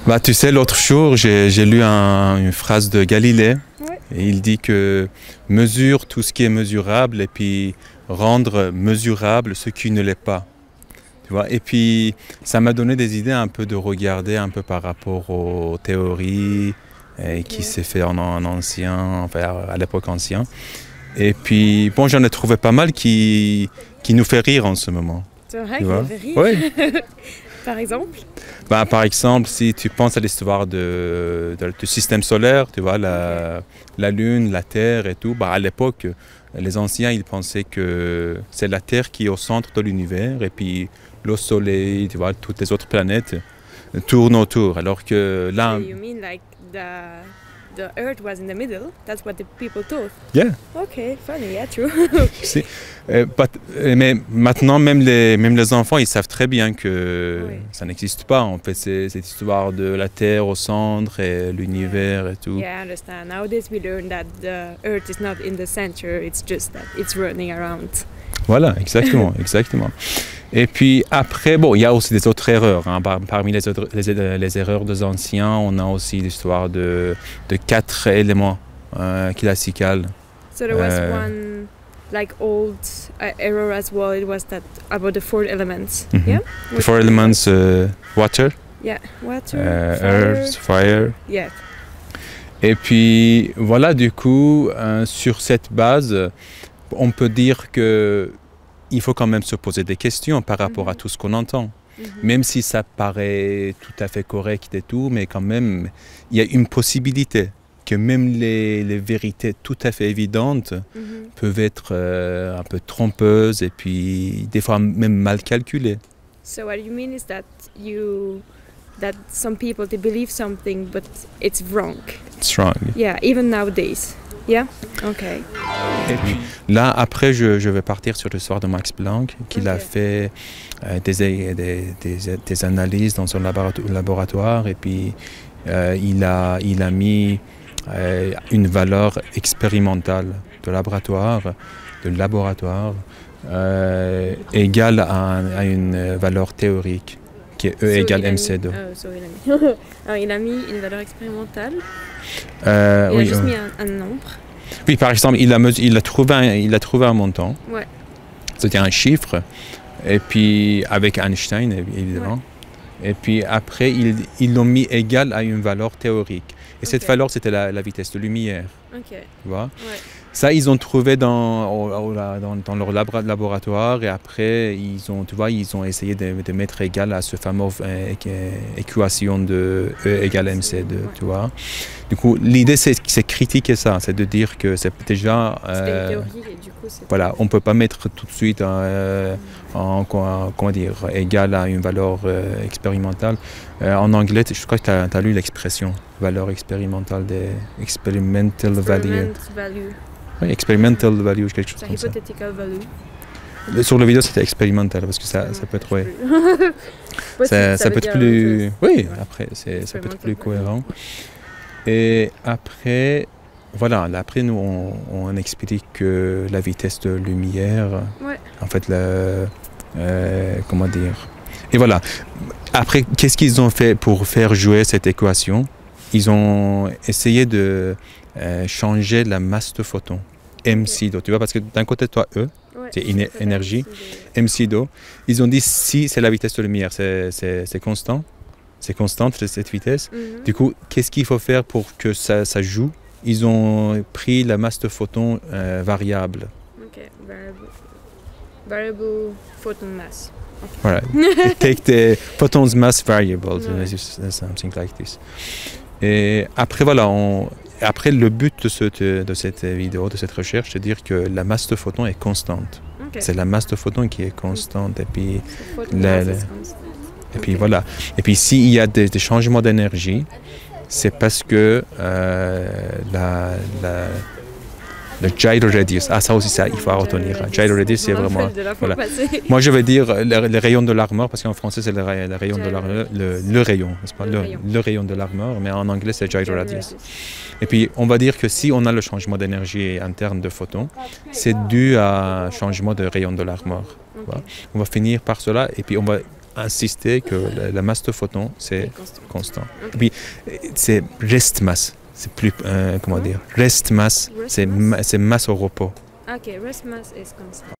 Bah, tu sais, l'autre jour, j'ai lu une phrase de Galilée. Ouais. Et il dit que mesure tout ce qui est mesurable et puis rendre mesurable ce qui ne l'est pas. Tu vois? Et puis, ça m'a donné des idées un peu de regarder un peu par rapport aux théories qui s'est fait en ancien, enfin à l'époque ancienne. Et puis, bon, j'en ai trouvé pas mal qui nous fait rire en ce moment. C'est vrai Tu qu'il vois? avait rire. Oui. Par exemple. Ben, par exemple, si tu penses à l'histoire du système solaire, tu vois, la Lune, la Terre et tout, ben, à l'époque, les anciens, ils pensaient que c'est la Terre qui est au centre de l'univers et puis le Soleil, tu vois, toutes les autres planètes tournent autour. Alors que là... So you mean like the Earth was in the middle? That's what the people thought. Yeah. Okay, funny, yeah, true. Si. Mais maintenant, même les enfants, ils savent très bien que Oui. ça n'existe pas. En fait, c'est cette histoire de la Terre au centre et l'univers et tout. Yeah, I understand. Nowadays we learn that the Earth is not in the center, it's just that it's running around. Voilà, exactement, exactement. Et puis après, bon, il y a aussi des autres erreurs. Hein. Parmi les erreurs des anciens, on a aussi l'histoire de 4 éléments classicales. So there was one like old error as well. It was that about the 4 elements. Mhm. Yeah. The 4 elements, water, Yeah, water, earth, fire. Yeah. Et puis voilà, du coup, sur cette base, on peut dire que il faut quand même se poser des questions par rapport à tout ce qu'on entend. Même si ça paraît tout à fait correct et tout, mais quand même, il y a une possibilité que même les vérités tout à fait évidentes peuvent être un peu trompeuses et puis des fois même mal calculées. So what you mean is that some people they believe something but it's wrong. It's wrong. Yeah, even nowadays. Yeah. Okay. Et puis là, après, je vais partir sur l'histoire de Max Planck, qu'il a fait des analyses dans son laboratoire et puis il a mis une valeur expérimentale de laboratoire égale à une valeur théorique qui est E égale MC2. Il a mis une valeur expérimentale. Il a juste mis un nombre. Oui, par exemple, il a trouvé un montant. Ouais. C'était un chiffre. Et puis, avec Einstein, évidemment. Ouais. Et puis, après, ils l'ont mis égal à une valeur théorique. Et cette valeur, c'était la vitesse de lumière. Ok. Tu vois? Ouais. Ça, ils ont trouvé dans leur laboratoire. Et après, ils ont essayé de mettre égal à ce fameux équation de E égale MC2. Ouais. Tu vois? Du coup, l'idée, c'est critiquer ça, c'est de dire que c'est déjà... C'était une théorie et du coup, voilà, on ne peut pas mettre tout de suite égal à une valeur expérimentale. En anglais, je crois que tu as lu l'expression valeur expérimentale des experimental value. Oui, experimental value, quelque chose comme ça. Hypothetical value. Sur la vidéo, c'était expérimental parce que ça peut être... Ouais. ça peut être plus... Oui, après, ça peut être plus cohérent. Et après, voilà, après nous on explique que la vitesse de lumière, en fait, comment dire. Et voilà, après, qu'est-ce qu'ils ont fait pour faire jouer cette équation? Ils ont essayé de changer la masse de photons, mc², tu vois, parce que d'un côté, toi, E, c'est énergie, mc², ils ont dit si c'est la vitesse de lumière, c'est constant. C'est constante cette vitesse. Du coup, qu'est-ce qu'il faut faire pour que ça joue? Ils ont pris la masse de photons variable. Ok, variable photon mass. Okay. Voilà. Take the photons mass variable, something like this. Et après, voilà, après le but de cette vidéo, de cette recherche, c'est de dire que la masse de photons est constante. Okay. C'est la masse de photons qui est constante. Et puis, et puis voilà. Et puis s'il y a des changements d'énergie, c'est parce que le gyro radius, ça aussi ça, il faut retenir. Gyro radius, c'est vraiment... Voilà. Moi je vais dire les rayons de l'armure, parce qu'en français c'est le rayon de l'armure, le rayon, n'est-ce pas? Le rayon de l'armure, mais en anglais c'est gyro radius. Et puis on va dire que si on a le changement d'énergie interne de photons, c'est dû à un changement de rayon de l'armure. Okay. On va finir par cela, et puis on va insister que la masse de photons, c'est constant. Okay. Et puis, c'est reste masse. C'est plus, comment dire, reste masse, c'est masse au repos. Ok, rest mass is constant.